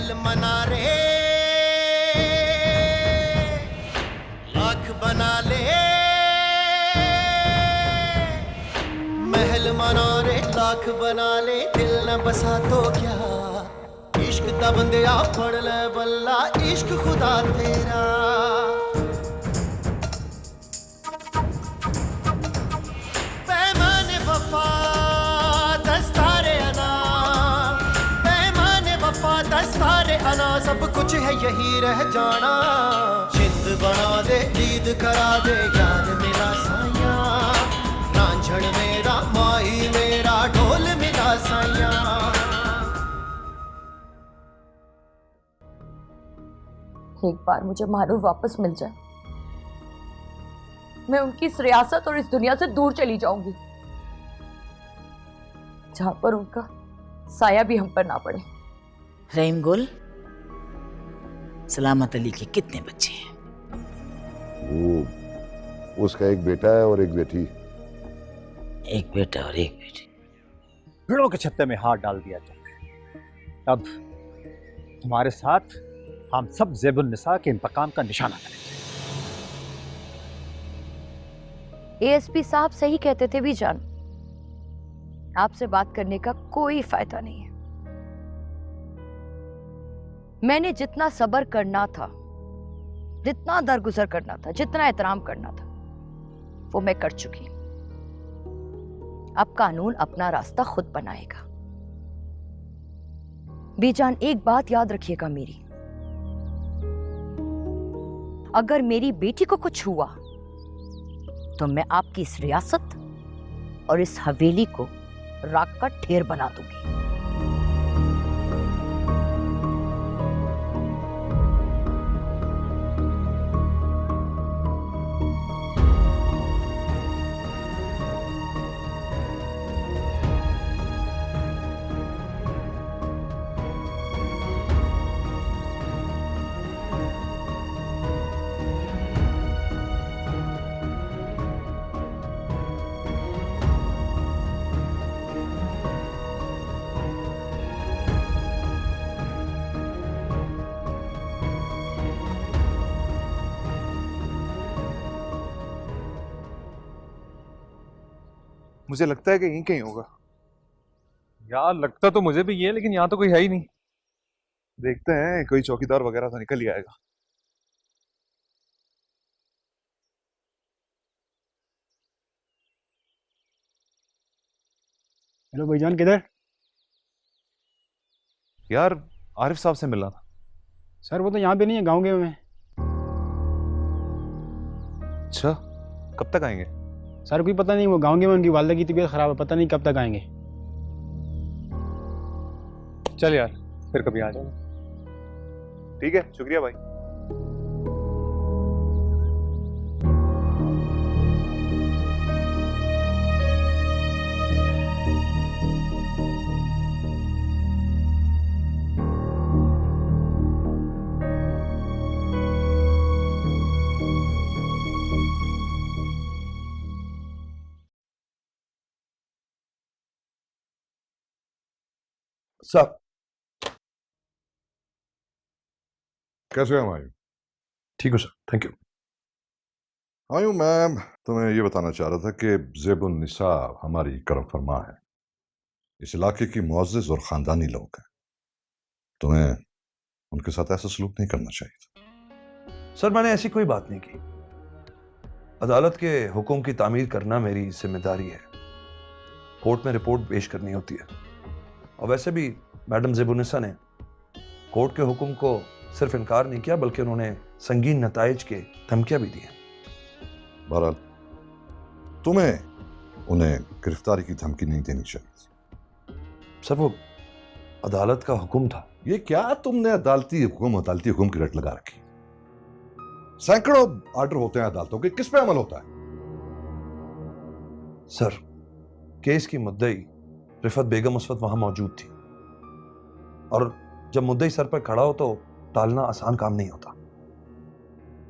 महल मना रे, लाख बना ले, महल मना रे लाख बना ले, दिल न बसा तो क्या, इश्क दा बंदिया पढ़ ले बल्ला, इश्क खुदा तेरा। पैमाने वफा दस्तारे अना, पैमाने वफा दस्तारे अना, सब कुछ है यही रह जाना, जिंद बना दे ईद करा दे, याद मेरा साया, रांझण मेरा माही मेरा, ढोल मिला साया। एक बार मुझे मानव वापस मिल जाए, मैं उनकी इस रियासत और इस दुनिया से दूर चली जाऊंगी, जहां पर उनका साया भी हम पर ना पड़े। रहीम गुल, सलामत अली के कितने बच्चे हैं? वो उसका एक बेटा है और एक बेटी। एक बेटा और एक बेटी। भेड़ों के छत्ते में हाथ डाल दिया तुमने। अब तुम्हारे साथ हम सब ज़ेबुन निसा के इंतकाम का निशाना करेंगे। एएसपी साहब सही कहते थे बीजान, आपसे बात करने का कोई फायदा नहीं है। मैंने जितना सब्र करना था, जितना दरगुजर करना था, जितना एहतराम करना था, वो मैं कर चुकी। अब कानून अपना रास्ता खुद बनाएगा। बीजान, एक बात याद रखिएगा मेरी, अगर मेरी बेटी को कुछ हुआ तो मैं आपकी इस रियासत और इस हवेली को राख का ढेर बना दूंगी। मुझे लगता है कि यहीं कहीं होगा। यार लगता तो मुझे भी ये है, लेकिन यहाँ तो कोई है ही नहीं। देखते हैं, कोई चौकीदार वगैरह तो निकल ही आएगा। हेलो भाईजान, किधर? यार आरिफ साहब से मिलना था। सर वो तो यहाँ पे नहीं है, गाँव गए हुए हैं। अच्छा, कब तक आएंगे? सर कोई पता नहीं, वो गाँव गए में, उनकी वालदा की तबीयत खराब है, पता नहीं कब तक आएंगे। चल यार, फिर कभी आ जाओ। ठीक है, शुक्रिया भाई। साहब कैसे हैं आयु? ठीक हो सर, थैंक यू। आयु मैम, तुम्हें ये बताना चाह रहा था कि ज़ेबुन निसा हमारी करम फरमा है, इस इलाके की मुअज़्ज़िज़ और ख़ानदानी लोग हैं। तुम्हें उनके साथ ऐसा सलूक नहीं करना चाहिए था। सर मैंने ऐसी कोई बात नहीं की। अदालत के हुक्म की तामीर करना मेरी जिम्मेदारी है। कोर्ट में रिपोर्ट पेश करनी होती है। और वैसे भी मैडम ज़ेबुनिसा ने कोर्ट के हुक्म को सिर्फ इनकार नहीं किया, बल्कि उन्होंने संगीन नताइज के धमकियां भी दी हैं। बहरहाल तुम्हें उन्हें गिरफ्तारी की धमकी नहीं देनी चाहिए। सर वो अदालत का हुक्म था। ये क्या तुमने अदालती हुक्म की रट लगा रखी? सैकड़ों ऑर्डर होते हैं अदालतों के, किस पे अमल होता है? सर केस की मुद्दई रिफत बेगम उस वक्त वहां मौजूद थी, और जब मुद्दई सर पर खड़ा हो तो टालना आसान काम नहीं होता।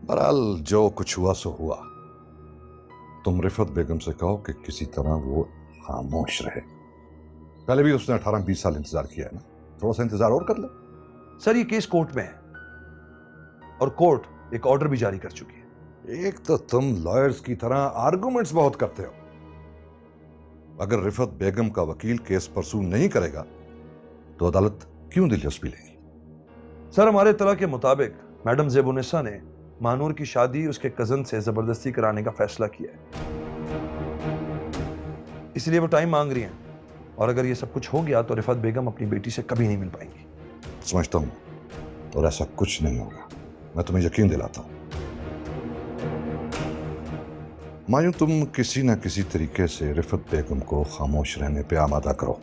बहरहाल जो कुछ हुआ सो हुआ। तुम रिफत बेगम से कहो कि किसी तरह वो खामोश रहे। पहले भी उसने 18-20 साल इंतजार किया है ना, थोड़ा सा इंतजार और कर ले। सर ये केस कोर्ट में है और कोर्ट एक ऑर्डर भी जारी कर चुकी है। एक तो तुम लॉयर्स की तरह आर्गुमेंट्स बहुत करते हो। अगर रिफत बेगम का वकील केस परसू नहीं करेगा तो अदालत क्यों दिलचस्पी लेगी? सर हमारे इत्तला के मुताबिक मैडम ज़ेबुन्निसा ने मानूर की शादी उसके कजन से जबरदस्ती कराने का फैसला किया है, इसलिए वो टाइम मांग रही हैं। और अगर ये सब कुछ हो गया तो रिफत बेगम अपनी बेटी से कभी नहीं मिल पाएंगी। समझता हूं, और ऐसा कुछ नहीं होगा, मैं तुम्हें यकीन दिलाता हूं। मायूं तुम किसी ना किसी तरीके से रिफत बेगम को खामोश रहने पे आमादा करो।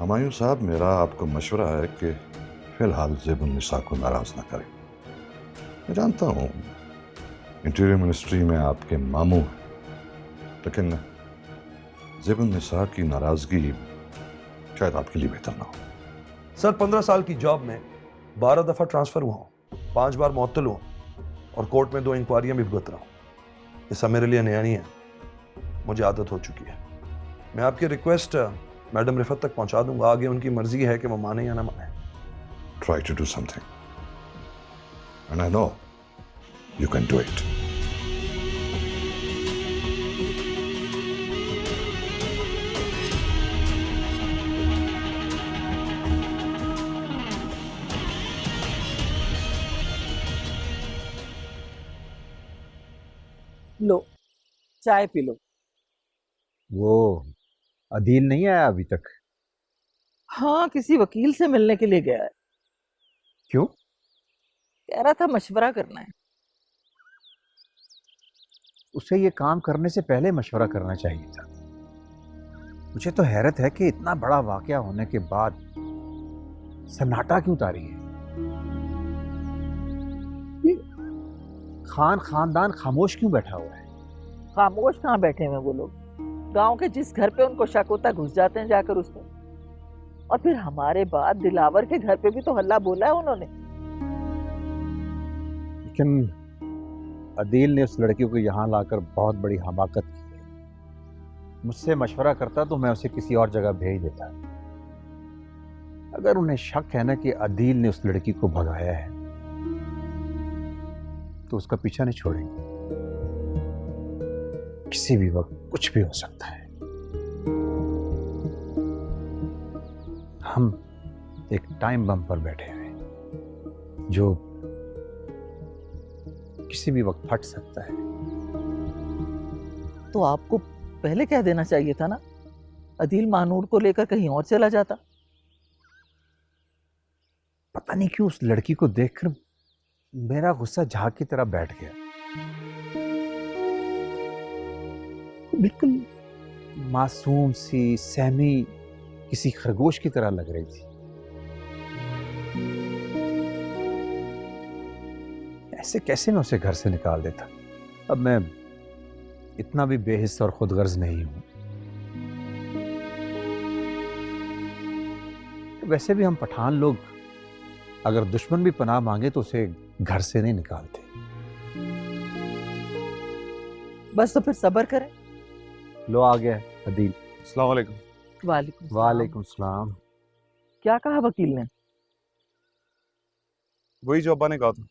हुमायूं साहब, मेरा आपको मशवरा है कि फिलहाल ज़ेबुन्निसा को नाराज ना करें। मैं जानता हूं इंटीरियर मिनिस्ट्री में आपके मामू हैं, लेकिन ज़ेबुन्निसा की नाराजगी शायद आपके लिए बेहतर ना हो। सर 15 साल की जॉब में 12 दफा ट्रांसफर हुआ हूं, 5 बार मुअत्तल हुआ और कोर्ट में 2 इंक्वायरियां भी भुगत रहा हूं। ये सब मेरे लिए नया नहीं है, मुझे आदत हो चुकी है। मैं आपकी रिक्वेस्ट मैडम रिफत तक पहुंचा दूंगा, आगे उनकी मर्जी है कि वो माने या ना माने। Try to do something, and I know you can do it. लो चाय पी लो। वो अदील नहीं आया अभी तक? हाँ, किसी वकील से मिलने के लिए गया है। क्यों? कह रहा था मशवरा करना है। उसे ये काम करने से पहले मशवरा करना चाहिए था। मुझे तो हैरत है कि इतना बड़ा वाकया होने के बाद सन्नाटा क्यों तारी है। ये खानदान खामोश क्यों बैठा हुआ है? खामोश कहाँ बैठे हुए वो लोग? गांव के जिस घर पे उनको शक होता घुस जाते हैं जाकर उसमें। और फिर हमारे बाद दिलावर के घर पे भी तो हल्ला बोला है उन्होंने। लेकिन अदील ने उस लड़की को यहाँ लाकर बहुत बड़ी हमाकत की है। मुझसे मशवरा करता तो मैं उसे किसी और जगह भेज देता। अगर उन्हें शक है ना कि अदील ने उस लड़की को भगाया है तो उसका पीछा नहीं छोड़ेंगे। किसी भी वक्त कुछ भी हो सकता है। हम एक टाइम बम पर बैठे हैं जो किसी भी वक्त फट सकता है। तो आपको पहले कह देना चाहिए था ना, अदील मानूर को लेकर कहीं और चला जाता। पता नहीं क्यों उस लड़की को देखकर मेरा गुस्सा झाग की तरह बैठ गया। बिल्कुल मासूम सी सहमी किसी खरगोश की तरह लग रही थी। ऐसे कैसे मैं उसे घर से निकाल देता? अब मैं इतना भी बेहिस और खुदगर्ज नहीं हूं। वैसे भी हम पठान लोग अगर दुश्मन भी पनाह मांगे तो उसे घर से नहीं निकालते। बस तो फिर सब्र करें। लो आ गया अदील। अस्सलाम वालेकुम। वालेकुम सलाम। क्या कहा वकील ने? वही जो अब्बा ने कहा था।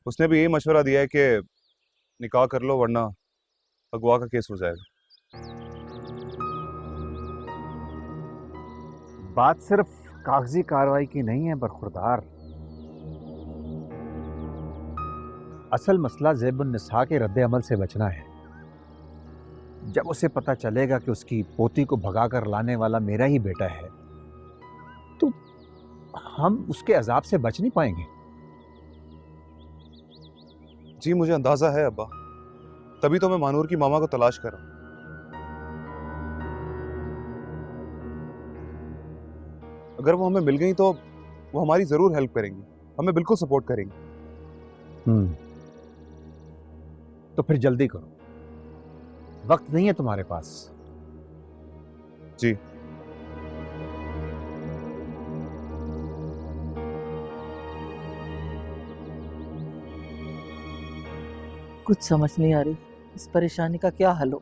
उसने भी यही मशवरा दिया है कि निकाह कर लो वरना अगवा का केस हो जाएगा। बात सिर्फ कागजी कार्रवाई की नहीं है बरखुरदार। असल मसला ज़ेबुन्निसा के रद्द अमल से बचना है। जब उसे पता चलेगा कि उसकी पोती को भगाकर लाने वाला मेरा ही बेटा है तो हम उसके अजाब से बच नहीं पाएंगे। जी मुझे अंदाजा है अब्बा, तभी तो मैं मानूर की मामा को तलाश कर रहा हूं। अगर वो हमें मिल गई तो वो हमारी जरूर हेल्प करेंगी, हमें बिल्कुल सपोर्ट करेंगी। तो फिर जल्दी करो, वक्त नहीं है तुम्हारे पास। जी कुछ समझ नहीं आ रही इस परेशानी का क्या हल हो।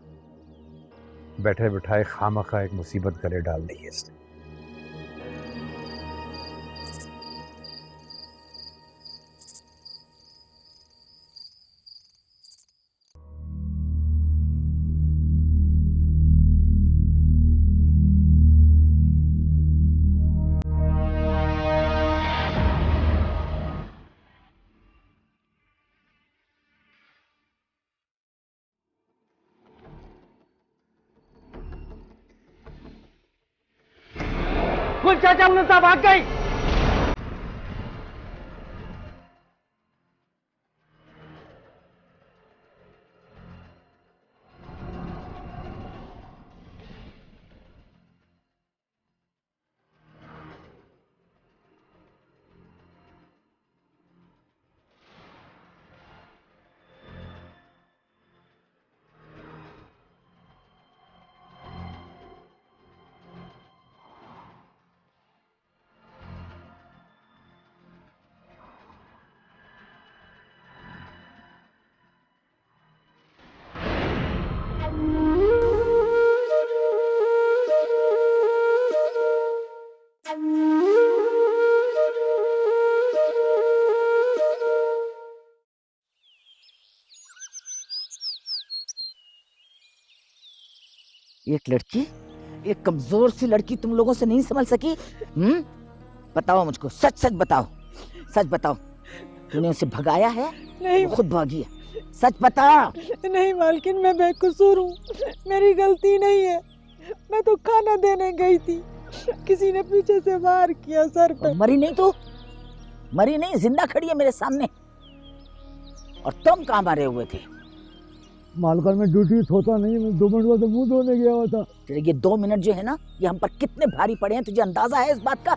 बैठे बिठाए खामखा एक मुसीबत गले डाल दी है इसने। गुल चाचा मुन्ना भाग गई। एक लड़की, एक कमजोर सी लड़की तुम लोगों से नहीं संभल सकी? बताओ मुझको, सच सच बताओ, सच बताओ, तूने उसे भगाया है? नहीं वो खुद भागी है, सच बता। नहीं मालकिन, मैं बेकसूर हूँ, मेरी गलती नहीं है। मैं तो खाना देने गई थी, किसी ने पीछे से वार किया सर पे। मरी नहीं तू? मरी नहीं, जिंदा खड़ी है मेरे सामने। और तुम कहाँ मरे हुए थे? मालकन में ड्यूटी होता नहीं, मैं 2 मिनट बाद मुंह धोने गया हुआ था। तेरे ये 2 मिनट जो है ना, ये हम पर कितने भारी पड़े हैं, तुझे अंदाजा है इस बात का?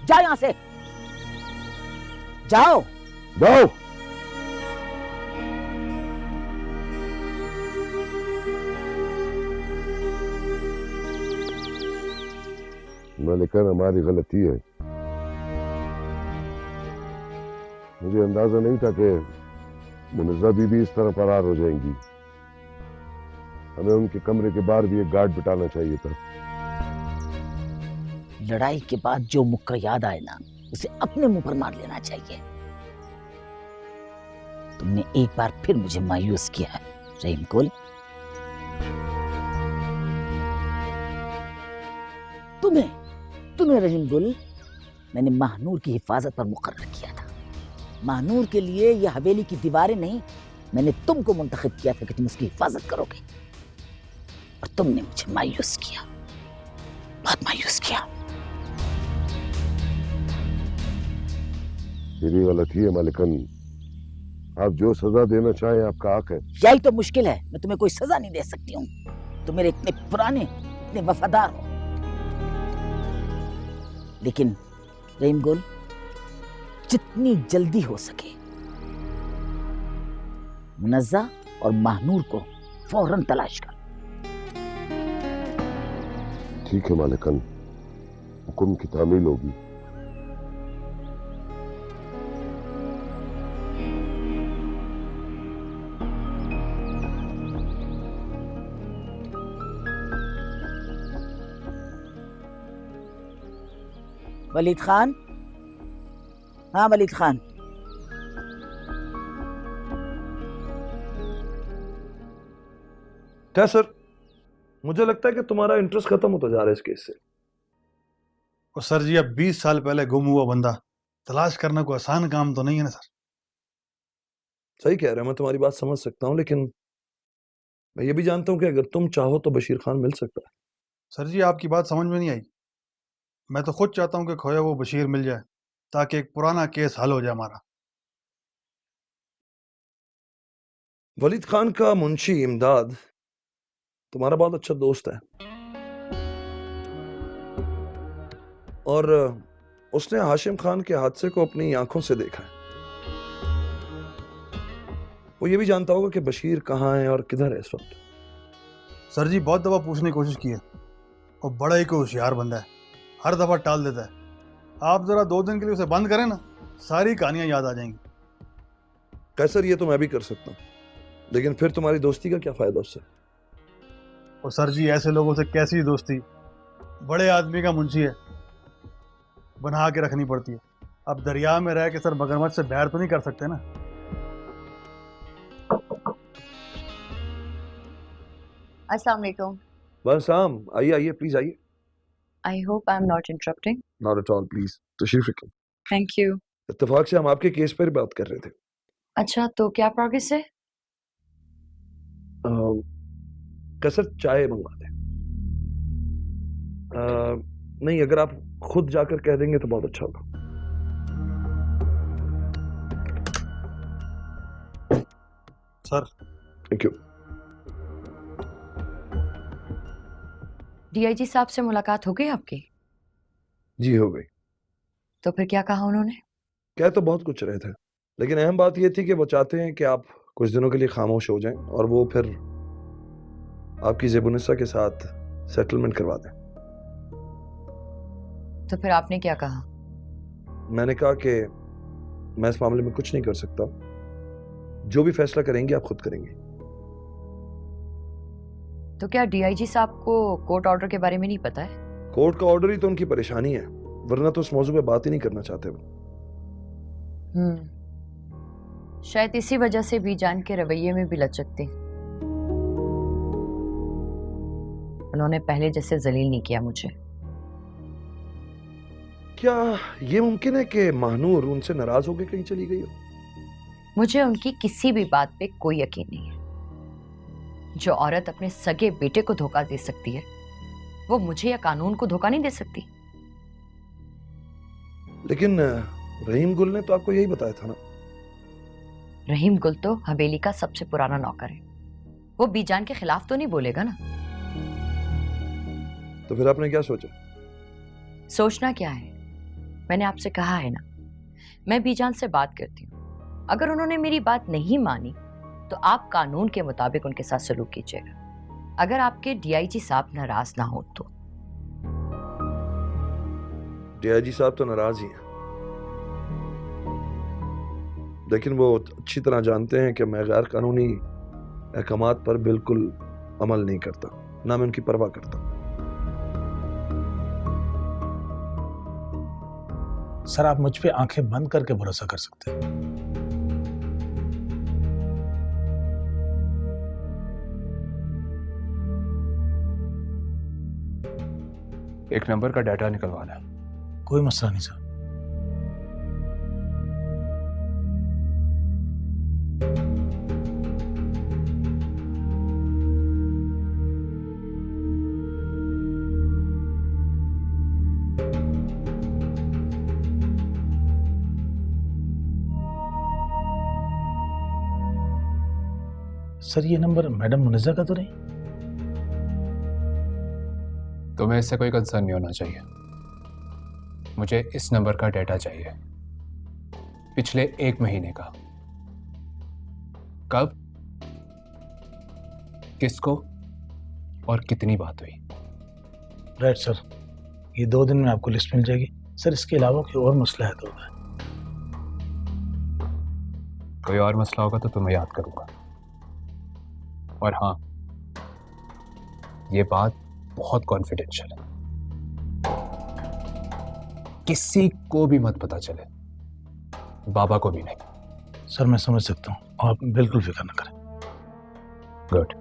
जा यहाँ से, जाओ। जाओ। मालिकन, हमारी गलती है। मुझे अंदाजा नहीं था कि मुनज़्ज़ा बीबी इस तरह फरार हो जाएंगी। हमें उनके कमरे के बाहर भी एक गार्ड बिठाना चाहिए था। लड़ाई के बाद जो मुक्का याद आए ना, उसे अपने मुंह पर मार लेना चाहिए। तुमने एक बार फिर मुझे मायूस किया है रहीम गुल। तुम्हें रहीम गुल, मैंने महानूर की हिफाजत पर मुकर्रर किया था। महानूर के लिए यह हवेली की दीवारें नहीं, मैंने तुमको मुंतखब किया था कि तुम उसकी हिफाजत करोगे, और तुमने मुझे मायूस किया, बहुत मायूस किया। मेरी गलती है मालिकन, आप जो सजा देना चाहें आपका हक है। यही तो मुश्किल है, मैं तुम्हें कोई सजा नहीं दे सकती हूँ। तुम मेरे इतने पुराने, इतने वफादार हो। लेकिन रहीम गुल, जितनी जल्दी हो सके मुनज़्ज़ा और महानूर को फौरन तलाश कर। ठीक है मालिकन, हुक्म की तामील होगी। वलीद खान, हाँ वलीद खान। क्या सर, मुझे लगता है कि तुम्हारा इंटरेस्ट खत्म होता जा रहा है इस केस से। और सर जी, अब 20 साल पहले गुम हुआ बंदा तलाश करना कोई आसान काम तो नहीं है ना सर। सही कह रहे हैं, मैं तुम्हारी बात समझ सकता हूं, लेकिन मैं ये भी जानता हूं कि अगर तुम चाहो तो बशीर खान मिल सकता है। सर जी, आपकी बात समझ में नहीं आई। मैं तो खुद चाहता हूं कि खोया वो बशीर मिल जाए, ताकि एक पुराना केस हल हो जाए हमारा। वलीद खान का मुंशी इमदाद तुम्हारा बहुत अच्छा दोस्त है, और उसने हाशिम खान के हादसे को अपनी आंखों से देखा है। वो ये भी जानता होगा कि बशीर कहाँ है और किधर है इस वक्त। सर जी, बहुत दफा पूछने की कोशिश की है, और बड़ा ही कोई होशियार बंदा है, हर दफा टाल देता है। आप जरा 2 दिन के लिए उसे बंद करें ना, सारी कहानियां याद आ जाएंगी। कैसर, ये तो मैं भी कर सकता हूँ, लेकिन फिर तुम्हारी दोस्ती का क्या फायदा उससे? और सर जी ऐसे लोगों से कैसी दोस्ती, बड़े आदमी का मुंशी है, बना के रखनी पड़ती है। अब दरिया में रह के सर मगरमच्छ से बैर तो नहीं कर सकते ना। अस्सलाम वालेकुम। बस शाम, आइए आइए प्लीज आइए। I hope I am not interrupting. Not at all, please तशरीफ रखिए। Thank you. इत्तेफाक से हम आपके केस पर बात कर रहे थे। अच्छा, तो क्या प्रोग्रेस है? कसर चाय मंगवा दें। नहीं, अगर आप खुद जाकर कह देंगे तो बहुत अच्छा होगा। Sir thank you. डीआईजी साहब से मुलाकात हो गई आपकी? जी हो गई। तो फिर क्या कहा उन्होंने? कह तो बहुत कुछ रहे थे, लेकिन अहम बात यह थी कि वो चाहते हैं कि आप कुछ दिनों के लिए खामोश हो जाएं और वो फिर आपकी ज़ेबुनिसा के साथ सेटलमेंट करवा दें। तो फिर आपने क्या कहा? मैंने कहा कि मैं इस मामले में कुछ नहीं कर सकता, जो भी फैसला करेंगे आप खुद करेंगे। तो क्या डीआईजी साहब को कोर्ट ऑर्डर के बारे में नहीं पता है? कोर्ट का ऑर्डर ही तो उनकी परेशानी है, वरना तो उस मौजू पे बात ही नहीं करना चाहते वो। शायद इसी वजह से बीजान के रवैये में भी लचक थी। उन्होंने पहले जैसे जलील नहीं किया मुझे। क्या ये मुमकिन है कि महानूर उनसे नाराज होकर कहीं चली गई हो? मुझे उनकी किसी भी बात पे कोई यकीन नहीं है। जो औरत अपने सगे बेटे को धोखा दे सकती है, वो मुझे या कानून को धोखा नहीं दे सकती। लेकिन रहीम गुल ने तो आपको यही बताया था ना। रहीम गुल तो हवेली का सबसे पुराना नौकर है, वो बीजान के खिलाफ तो नहीं बोलेगा ना। तो फिर आपने क्या सोचा? सोचना क्या है, मैंने आपसे कहा है ना, मैं बीजान से बात करती हूँ। अगर उन्होंने मेरी बात नहीं मानी तो आप कानून के मुताबिक उनके साथ सलूक कीजिएगा। अगर आपके डीआईजी साहब नाराज ना हो तो। डीआईजी साहब तो नाराज ही हैं, लेकिन वो अच्छी तरह जानते हैं कि मैं गैर कानूनी अहकामात पर बिल्कुल अमल नहीं करता, ना मैं उनकी परवाह करता। सर, आप मुझ पे आंखें बंद करके भरोसा कर सकते हैं। एक नंबर का डाटा निकलवाना है। कोई मसला नहीं सर। सर, ये नंबर मैडम मुनिजा का तो नहीं? तुम्हें इससे कोई कंसर्न नहीं होना चाहिए। मुझे इस नंबर का डाटा चाहिए, पिछले 1 महीने का। कब, किसको और कितनी बात हुई। राइट सर, ये 2 दिन में आपको लिस्ट मिल जाएगी। सर, इसके अलावा कोई और मसला है तो होगा। कोई और मसला होगा तो तुम्हें याद करूंगा। और हाँ, ये बात बहुत कॉन्फिडेंशियल है, किसी को भी मत पता चले, बाबा को भी नहीं। सर, मैं समझ सकता हूँ, आप बिल्कुल फिक्र न करें। गुड।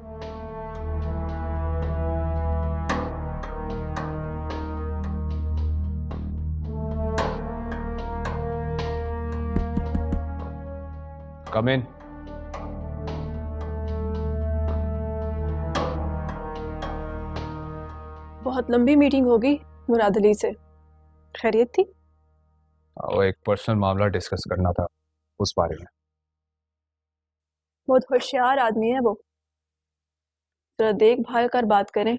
कम इन। बहुत लंबी मीटिंग होगी मुराद अली से, खैरियत थी? वो एक पर्सनल मामला डिस्कस करना था, उस बारे में। बहुत होशियार आदमी है वो, जरा देखभाल कर बात करें,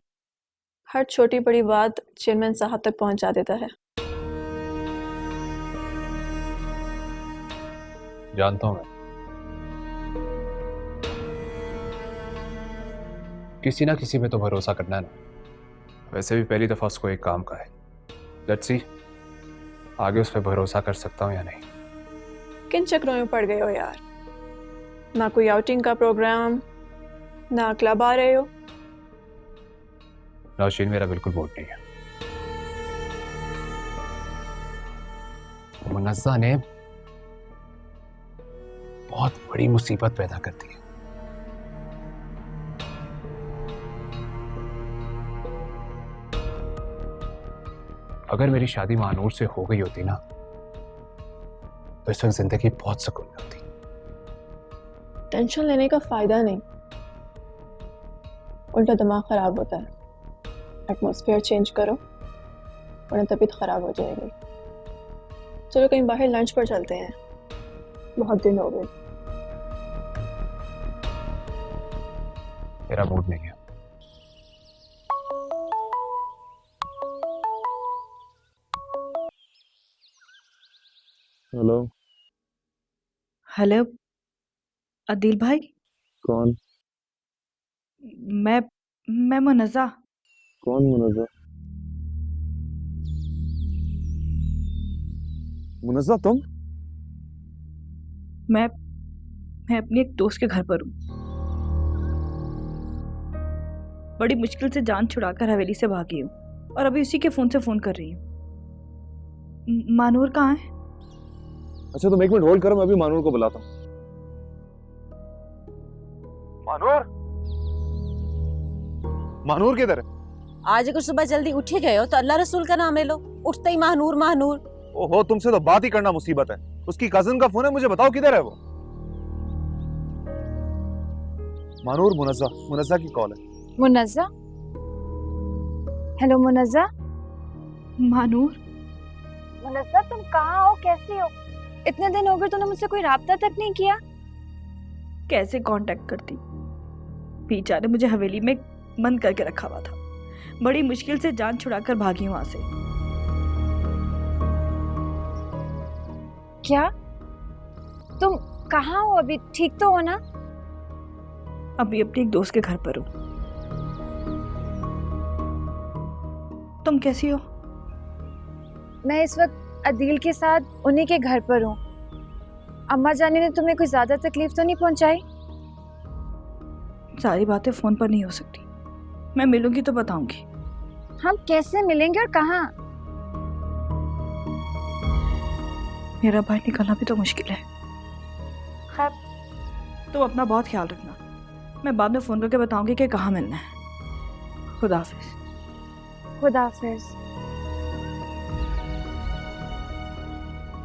हर छोटी बड़ी बात चेयरमैन साहब तक पहुंचा देता है। जानता हूं मैं, किसी ना किसी पे तो भरोसा करना है ना। वैसे भी पहली दफा उसको एक काम का है। लेट्स सी आगे उस पर भरोसा कर सकता हूं या नहीं। किन चक्रों में पड़ गए हो यार? ना कोई आउटिंग का प्रोग्राम, ना क्लब आ रहे हो, नौशीन मेरा बिल्कुल मूड नहीं है। मुनज़्ज़ा ने बहुत बड़ी मुसीबत पैदा कर दी है। अगर मेरी शादी मानूर से हो गई होती ना तो इस वक्त जिंदगी बहुत सुकून में होती। टेंशन लेने का फायदा नहीं, उल्टा दिमाग खराब होता है। एटमॉस्फेयर चेंज करो वरना तबीयत खराब हो जाएगी। चलो कहीं बाहर लंच पर चलते हैं, बहुत दिन हो गए। मेरा मूड नहीं है। हेलो। हेलो अदील भाई। कौन? मैं मुनज़्ज़ा। कौन मुनज़्ज़ा? मुनज़्ज़ा तुम? मैं अपनी एक दोस्त के घर पर हूँ। बड़ी मुश्किल से जान छुड़ाकर हवेली से भागी हूँ और अभी उसी के फोन से फोन कर रही हूँ। मानूर कहाँ है? अच्छा तुम एक मिनट होल्ड करो, मैं अभी मानूर को बुलाता हूँ। मानूर, मानूर किधर है? आज अगर सुबह जल्दी उठ ही गए हो तो अल्लाह रसूल का नाम ले लो। उठते ही मानूर मानूर। ओहो, तुमसे तो बात ही करना मुसीबत है। उसकी कजिन का फोन है, मुझे बताओ किधर है वो। मानूर, मुनज़्ज़ा की कॉल है। मुनज़्ज़ा? हेलो मुनज़्ज़ा। मानूर। मुनज़्ज़ा तुम कहाँ हो, कैसी हो? इतने दिन हो गए तुमने मुझसे कोई राब्ता तक नहीं किया। कैसे कांटेक्ट करती, पीछा ने मुझे हवेली में बंद करके रखा हुआ था। बड़ी मुश्किल से जान छुड़ाकर भागी वहां से। क्या तुम कहाँ हो अभी? ठीक तो हो ना? अभी अपनी एक दोस्त के घर पर हूँ। तुम कैसी हो? मैं इस वक्त अदील के साथ उन्हीं के घर पर हूँ। अम्मा जानी ने तुम्हें कोई ज्यादा तकलीफ तो नहीं पहुंचाई? सारी बातें फोन पर नहीं हो सकती, मैं मिलूंगी तो बताऊंगी। हम कैसे मिलेंगे और कहाँ? मेरा भाई निकलना भी तो मुश्किल है। खैर तुम अपना बहुत ख्याल रखना, मैं बाद में फोन करके बताऊंगी कि कहाँ मिलना है। खुदा हाफिज। खुदा हाफिज।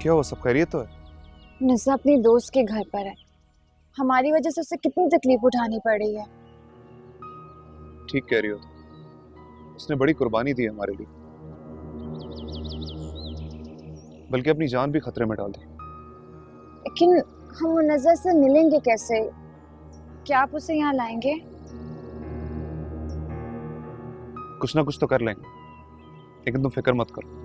क्या हुआ, सब खैरियत तो है? मुनज़्ज़ा अपनी दोस्त के घर पर है। हमारी वजह से उसे कितनी तकलीफ उठानी पड़ रही है। ठीक कह रही हो, उसने बड़ी कुर्बानी दी हमारे लिए, बल्कि अपनी जान भी खतरे में डाल दी। लेकिन हम मुनज़्ज़ा से मिलेंगे कैसे? क्या आप उसे यहाँ लाएंगे? कुछ ना कुछ तो कर लेंगे, लेकिन तुम फिक्र मत करो।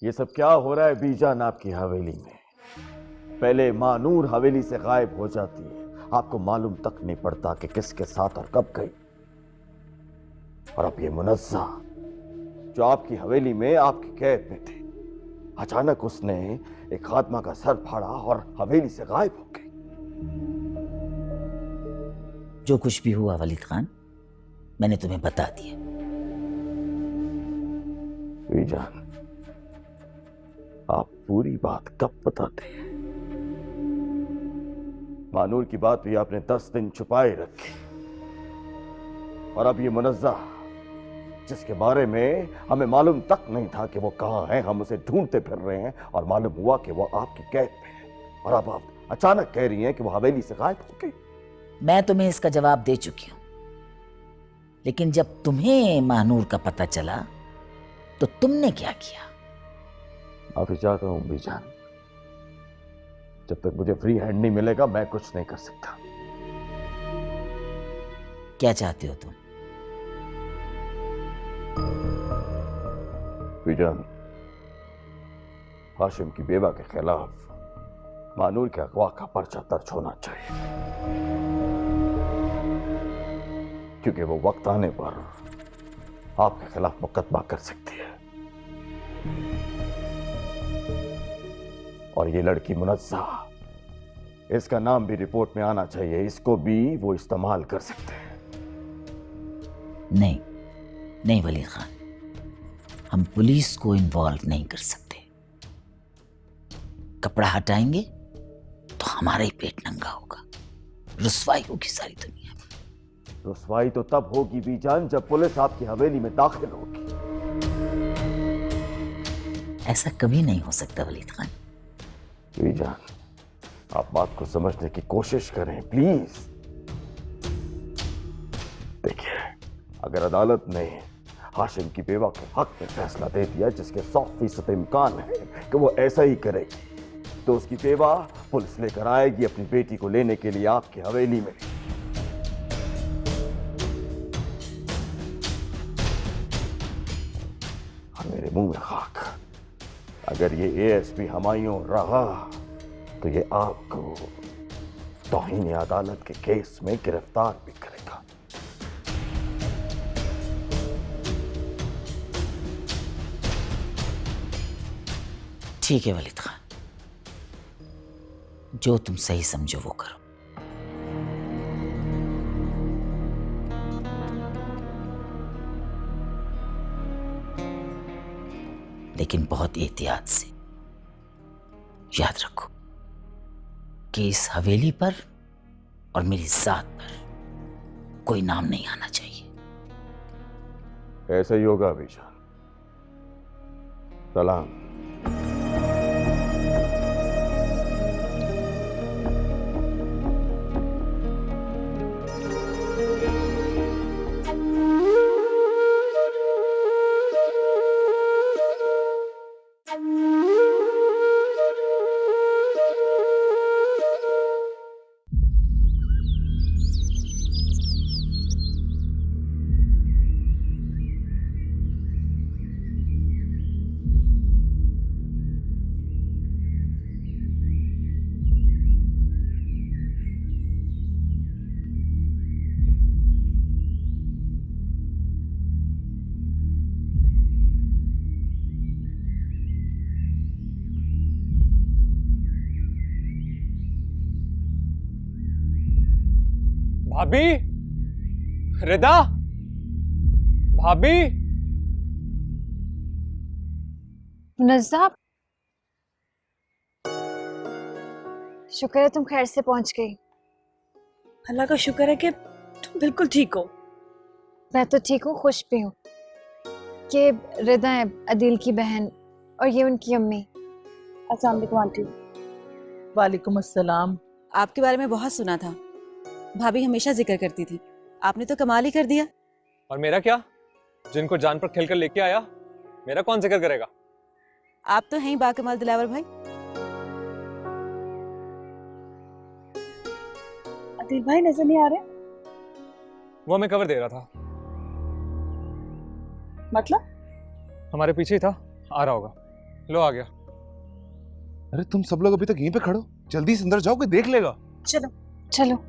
ये सब क्या हो रहा है बीजान आपकी हवेली में? पहले मानूर हवेली से गायब हो जाती है, आपको मालूम तक नहीं पड़ता कि किसके साथ और कब गई। और अब ये मुनज़्ज़ा जो आपकी हवेली में आपकी कैद में थे, अचानक उसने एक खात्मा का सर फाड़ा और हवेली से गायब हो गई। जो कुछ भी हुआ वलीद खान, मैंने तुम्हें बता दिया। बीजान, आप पूरी बात कब बताते हैं? मानूर की बात भी आपने 10 दिन छुपाए रखी, और अब ये मुनज़्ज़ा जिसके बारे में हमें मालूम तक नहीं था कि वो कहाँ है, हम उसे ढूंढते फिर रहे हैं और मालूम हुआ कि वो आपकी कैद में है, और अब आप अचानक कह रही हैं कि वो हवेली से गायब हो गई। मैं तुम्हें इसका जवाब दे चुकी हूं, लेकिन जब तुम्हें मानूर का पता चला तो तुमने क्या किया? माफी चाहता हूं बीजान, जब तक मुझे फ्री हैंड नहीं मिलेगा मैं कुछ नहीं कर सकता। क्या चाहते हो तुम? बीजान, हाशिम की बेवा के खिलाफ मानूर के अगवा का पर्चा दर्ज होना चाहिए। क्योंकि वो वक्त आने पर आपके खिलाफ मुकदमा कर सकती है। और ये लड़की मुनस्सा, इसका नाम भी रिपोर्ट में आना चाहिए, इसको भी वो इस्तेमाल कर सकते हैं। नहीं नहीं वलीद खान, हम पुलिस को इन्वॉल्व नहीं कर सकते। कपड़ा हटाएंगे तो हमारा ही पेट नंगा होगा, रुसवाई होगी सारी दुनिया में। रुसवाई तो तब होगी बीजान जब पुलिस आपकी हवेली में दाखिल होगी। ऐसा कभी नहीं हो सकता वलीद खान। बीजान, आप बात को समझने की कोशिश करें प्लीज। देखिए, अगर अदालत ने हाशिम की बेवा के हक में फैसला दे दिया, जिसके 100% इम्कान है कि वो ऐसा ही करेगी, तो उसकी बेवा पुलिस लेकर आएगी अपनी बेटी को लेने के लिए आपकी हवेली में। और मेरे मुंह में खाक, अगर ये एएसपी हुमायूं रहा तो ये आपको तौहीन अदालत के केस में गिरफ्तार भी करेगा। ठीक है वलीद खान, जो तुम सही समझो वो करो। लेकिन बहुत एहतियात से। याद रखो कि इस हवेली पर और मेरी जात पर कोई नाम नहीं आना चाहिए। ऐसा ही होगा बीजान। सलाम। भाभी, रिदा, भाभी। मुनज़्ज़ा, शुक्र है तुम खैर से पहुंच गई। अल्लाह का शुक्र है कि तुम बिल्कुल ठीक हो। मैं तो ठीक हूँ, खुश भी हूँ कि रिदा है अदील की बहन और ये उनकी अम्मी। अस्सलाम वालेकुम आंटी। वालेकुम अस्सलाम। आपके बारे में बहुत सुना था, भाभी हमेशा जिक्र करती थी। आपने तो कमाल ही कर दिया। और मेरा क्या? जिनको जान पर खेलकर लेके आया, मेरा कौन जिक्र करेगा? आप तो हैं ही बाकमाल दिलावर भाई। अदील भाई नजर नहीं आ रहे? वो हमें कवर दे रहा था। मतलब? हमारे पीछे ही था, आ रहा होगा। लो आ गया। अरे तुम सब लोग अभी तक यहीं पे खड़ो, जल्दी से अंदर जाओ, कोई देख लेगा। चलो चलो।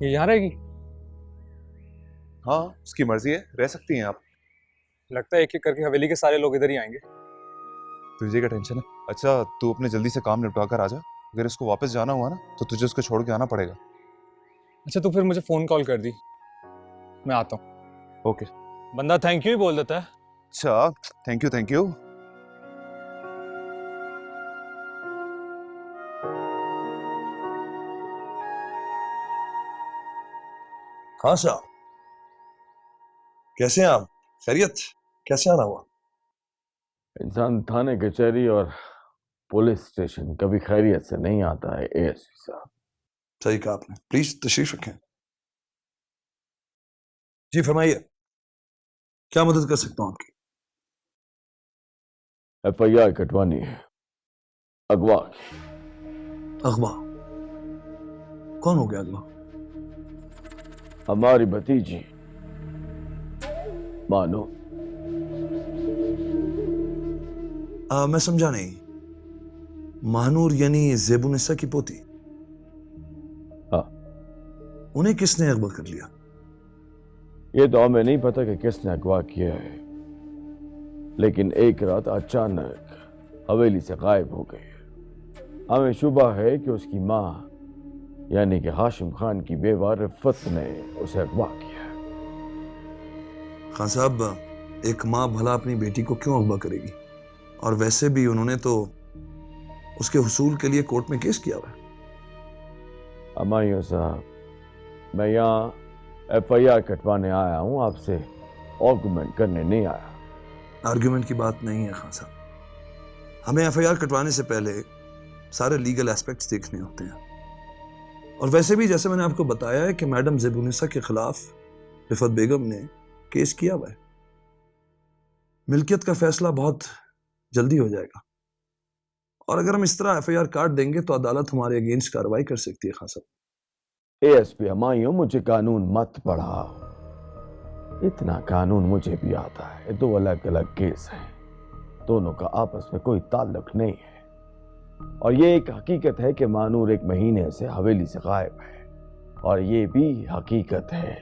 ये यहाँ रहेगी? हाँ, उसकी मर्जी है, रह सकती हैं आप। लगता है एक एक करके हवेली के सारे लोग इधर ही आएंगे। तुझे क्या टेंशन है? अच्छा, तू अपने जल्दी से काम निपटा कर आ जा। अगर इसको वापस जाना हुआ ना तो तुझे उसको छोड़ के आना पड़ेगा। अच्छा, तो फिर मुझे फोन कॉल कर दी, मैं आता हूँ। ओके। बंदा थैंक यू ही बोल देता है। अच्छा, थैंक यू थैंक यू। हाँ साहब, कैसे हैं आप? खैरियत? कैसे आना हुआ? इंसान थाने कचहरी और पुलिस स्टेशन कभी खैरियत से नहीं आता है एएसपी साहब। सही कहा आपने। प्लीज तशरीफ रखें। जी फरमाइए, क्या मदद कर सकता हूँ आपकी? एफआईआर कटवानी है अगवा की। अगवा? कौन हो गया अगवा? हमारी भतीजी मानो। मैं समझा नहीं। महानूर यानी ज़ेबुनिसा की पोती? उन्हें किसने अगवा कर लिया? ये तो हमें नहीं पता कि किसने अगवा किया है, लेकिन एक रात अचानक हवेली से गायब हो गई। हमें शुबा है कि उसकी माँ यानी कि हाशिम खान की बेवा रिफत ने उसे अगवा किया। खान साहब, एक माँ भला अपनी बेटी को क्यों अगवा करेगी? और वैसे भी उन्होंने तो उसके हुसूल के लिए कोर्ट में केस किया हुआ है। अमायूं साहब, मैं यहाँ FIR कटवाने आया हूँ, आपसे आर्गुमेंट करने नहीं आया। आर्ग्यूमेंट की बात नहीं है खान साहब, हमें FIR कटवाने से पहले सारे लीगल एस्पेक्ट्स देखने होते हैं। और वैसे भी जैसे मैंने आपको बताया है कि मैडम ज़ेबुन्निसा के खिलाफ रिफत बेगम ने केस किया हुआ है। मिल्कियत का फैसला बहुत जल्दी हो जाएगा, और अगर हम इस तरह FIR काट देंगे तो अदालत हमारे अगेंस्ट कार्रवाई कर सकती है। खान साहब, ASP हमायूं, मुझे कानून मत पढ़ाओ। इतना कानून मुझे भी आता है। दो अलग अलग केस हैं, दोनों का आपस में कोई ताल्लुक नहीं है। और ये एक हकीकत है कि मानूर 1 महीने से हवेली से गायब है, और ये भी हकीकत है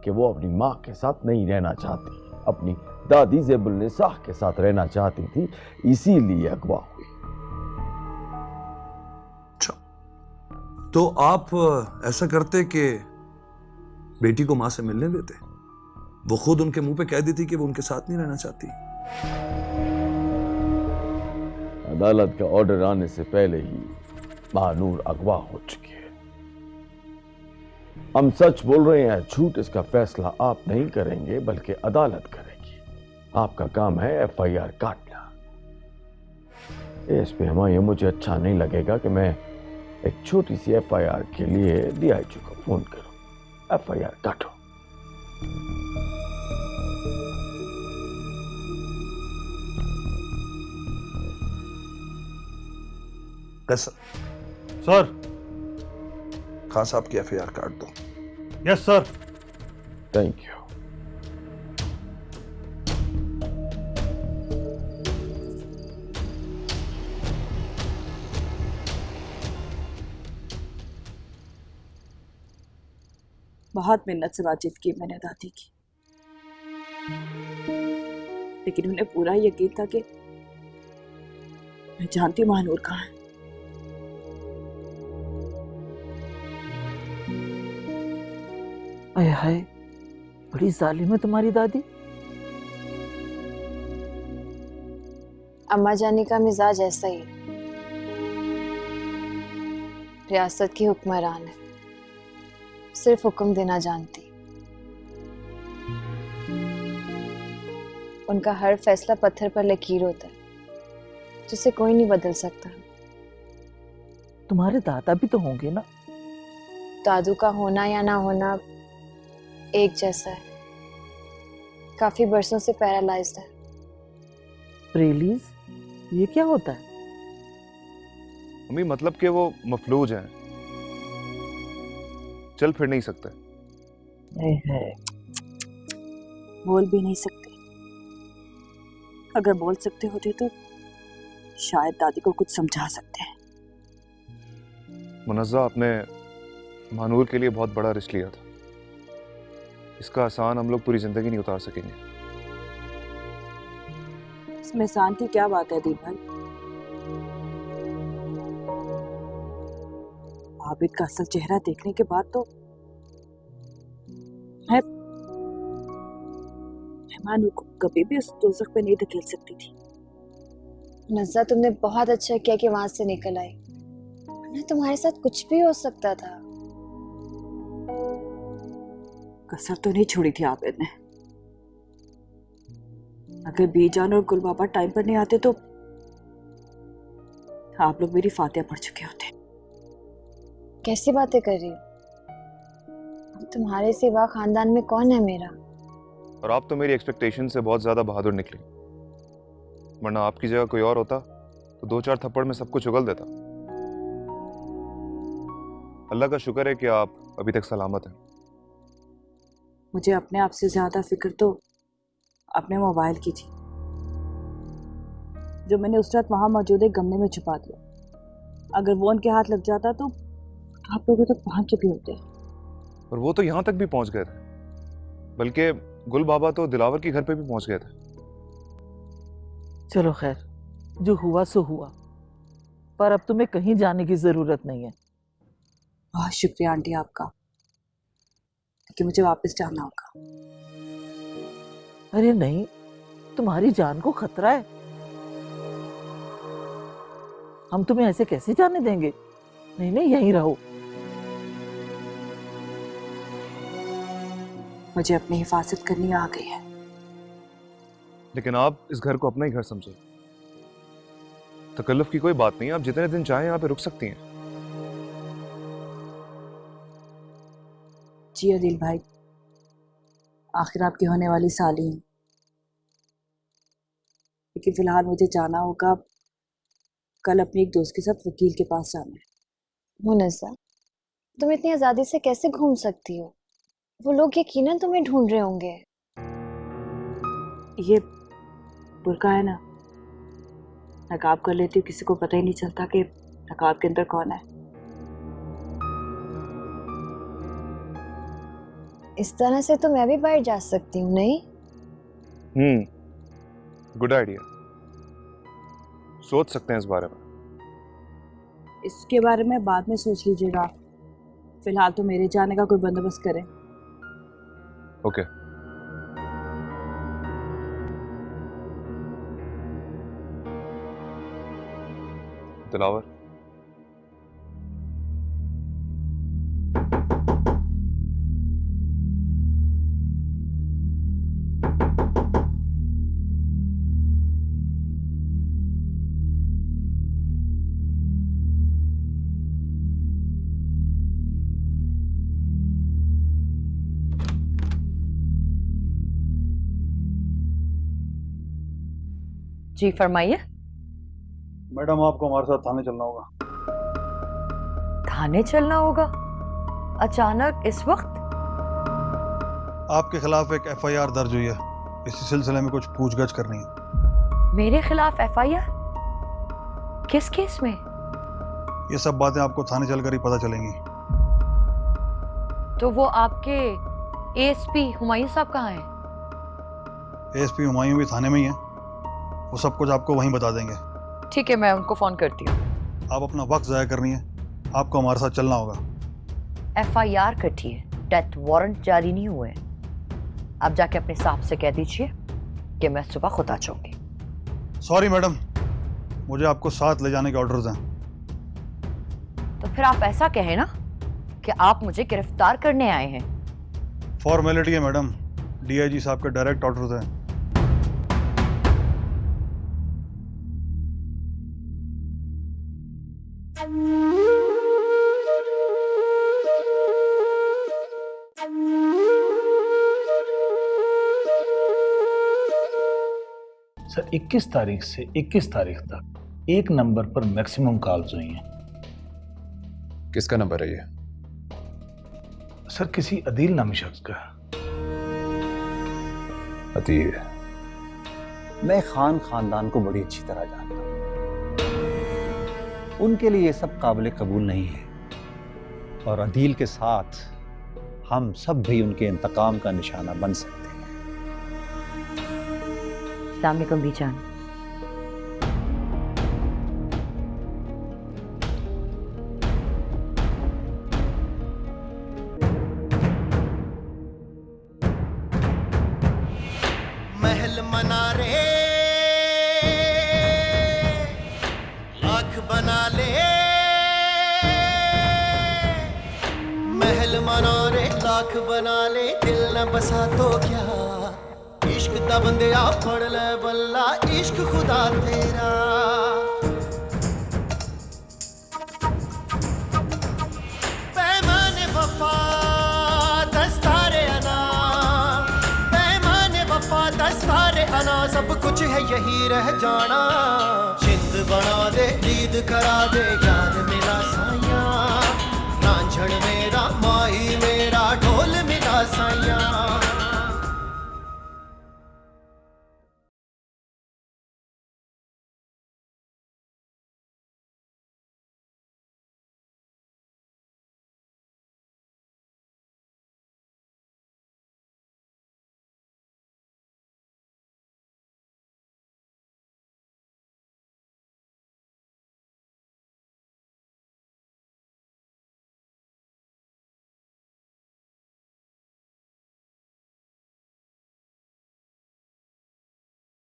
कि वो अपनी माँ के साथ नहीं रहना चाहती, अपनी दादी ज़ेबुन्निसा के साथ रहना चाहती थी, इसीलिए अगवा हुई। तो आप ऐसा करते कि बेटी को मां से मिलने देते? वो खुद उनके मुंह पे कह देती कि वो उनके साथ नहीं रहना चाहती। अदालत का ऑर्डर आने से पहले ही मानूर अगवा हो चुकी है। हम सच बोल रहे हैं झूठ, इसका फैसला आप नहीं करेंगे बल्कि अदालत करेगी। आपका काम है FIR काटना। ASP हमायूं, मुझे अच्छा नहीं लगेगा कि मैं एक छोटी सी FIR के लिए DIG को फोन करूं। FIR काटो। सर, खान साहब की FIR काट दो। Yes sir. Thank you. बहुत मेहनत से बातचीत की मैंने दादी की, लेकिन उन्हें पूरा यकीन था कि मैं जानती हूँ महानूर कहाँ है। आय हाय, बड़ी जालिम है तुम्हारी दादी। अम्मा जानी का मिजाज ऐसा ही है, रियासत की हुक्मरान है, सिर्फ हुक्म देना जानती। उनका हर फैसला पत्थर पर लकीर होता है, जिसे कोई नहीं बदल सकता। तुम्हारे दादा भी तो होंगे ना? दादू का होना या ना होना एक जैसा है। काफी बरसों से पैरालाइज्ड है। प्रेलीज, ये क्या होता है? मम्मी, मतलब कि वो मफलूज हैं, चल फिर नहीं सकते। बोल भी नहीं सकते। अगर बोल सकते होते तो शायद दादी को कुछ समझा सकते हैं। मुनज़्ज़ा, आपने मानूर के लिए बहुत बड़ा रिस्क लिया था। इसका आसान हम लोग पूरी जिंदगी नहीं उतार सकेंगे। इसमें एहसान की क्या बात है दीप भाई? आबिद का असल चेहरा देखने के बाद तो मैं मानूर को कभी भी उस दोज़ख पे नहीं धकेल सकती थी। नज़्ज़ा, तुमने बहुत अच्छा किया कि वहां से निकल आई, वरना तुम्हारे साथ कुछ भी हो सकता था। कसर तो नहीं छोड़ी थी आबिद ने। अगर बीजान और गुल बाबा टाइम पर नहीं आते तो आप लोग मेरी फातिहा पढ़ चुके होते। कैसी बातें कर रही हो? अब तुम्हारे सिवा खानदान में कौन है मेरा? और आप तो मेरी एक्सपेक्टेशन से बहुत ज्यादा बहादुर निकली, वरना आपकी जगह कोई और होता तो 2-4 थप्पड़ में सब कुछ उगल देता। अल्लाह का शुक्र है कि आप अभी तक सलामत हैं। मुझे अपने आप से ज्यादा फिक्र तो अपने मोबाइल की थी, जो मैंने उस रात वहां मौजूद एक गमले में छुपा दिया। अगर वो उनके हाथ लग जाता तो आप लोगों तक पहुंच चुके होते। और वो तो यहां तक भी पहुंच गए थे, बल्कि गुल बाबा तो दिलावर के घर पे भी पहुंच गए थे। चलो खैर, जो हुआ सो हुआ, पर अब तुम्हें कहीं जाने की जरूरत नहीं है। बहुत शुक्रिया आंटी आपका, कि मुझे वापस जाना होगा। अरे नहीं, तुम्हारी जान को खतरा है, हम तुम्हें ऐसे कैसे जाने देंगे। नहीं नहीं, यहीं रहो। मुझे अपनी हिफाजत करनी आ गई है। लेकिन आप इस घर को अपना ही घर समझो। तकल्लुफ की कोई बात नहीं, आप जितने दिन चाहें यहाँ पे रुक सकती हैं। जी अदिल भाई, आखिर आपकी होने वाली साली हूँ, लेकिन फिलहाल मुझे जाना होगा। कल अपने एक दोस्त के साथ वकील के पास जाना है। मुनज़्ज़ा, तुम इतनी आज़ादी से कैसे घूम सकती हो? वो लोग यकीनन तुम्हें ढूंढ रहे होंगे। ये बुर्का है ना, नकाब कर लेती हूँ, किसी को पता ही नहीं चलता कि नकाब के अंदर कौन है। इस तरह से तो मैं भी बाहर जा सकती हूँ, नहीं? गुड आइडिया, सोच सकते हैं इस बारे में। इसके बारे में बाद में सोच लीजिएगा, फिलहाल तो मेरे जाने का कोई बंदोबस्त करें। ओके। दिलावर, जी फरमाइए। मैडम, आपको हमारे साथ थाने चलना होगा। थाने चलना होगा अचानक इस वक्त? आपके खिलाफ एक एफआईआर दर्ज हुई है, इसी सिलसिले में कुछ पूछगछ करनी है। मेरे खिलाफ एफआईआर? किस केस में? ये सब बातें आपको थाने चलकर ही पता चलेंगी। तो वो आपके एएसपी हुमायूं साहब कहाँ हैं? एएसपी हुमायूं भी थाने में ही है, वो सब कुछ आपको वहीं बता देंगे। ठीक है, मैं उनको फोन करती हूँ। आप अपना वक्त ज़ाया करनी है, आपको हमारे साथ चलना होगा। एफआईआर कटी है, डेथ वारंट जारी नहीं हुए हैं। आप जाके अपने साहब से कह दीजिए कि मैं सुबह खुद आ जाऊंगी। सॉरी मैडम, मुझे आपको साथ ले जाने के ऑर्डर्स हैं। तो फिर आप ऐसा कहें ना कि आप मुझे गिरफ्तार करने आए हैं। फॉर्मेलिटी है मैडम, डीआईजी साहब के डायरेक्ट ऑर्डर्स हैं। सर 21 तारीख से 21 तारीख तक एक नंबर पर मैक्सिमम कॉल्स हुई हैं। किसका नंबर है ये? सर किसी अदील नामी शख्स का। अदील? मैं खान खानदान को बड़ी अच्छी तरह जानता हूं, उनके लिए ये सब काबिल कबूल नहीं है, और अदील के साथ हम सब भी उनके इंतकाम का निशाना बन सकते हैं। अस्सलाम वालेकुम बीजान। महल मनारे लाख बना ले, महल मनारे लाख बना ले, दिल न बसा तो क्या, इश्क दा बंदिया पढ़ ले बल्ला, इश्क खुदा तेरा। पैमाने वफा दस्तारे अना, पैमाने वफा दस्तारे अना, सब कुछ है यही रह जाना। जिंद बना दे, ईद करा दे, याद मिला साया, रांझण मेरा माही मेरा ढोल मिला साया।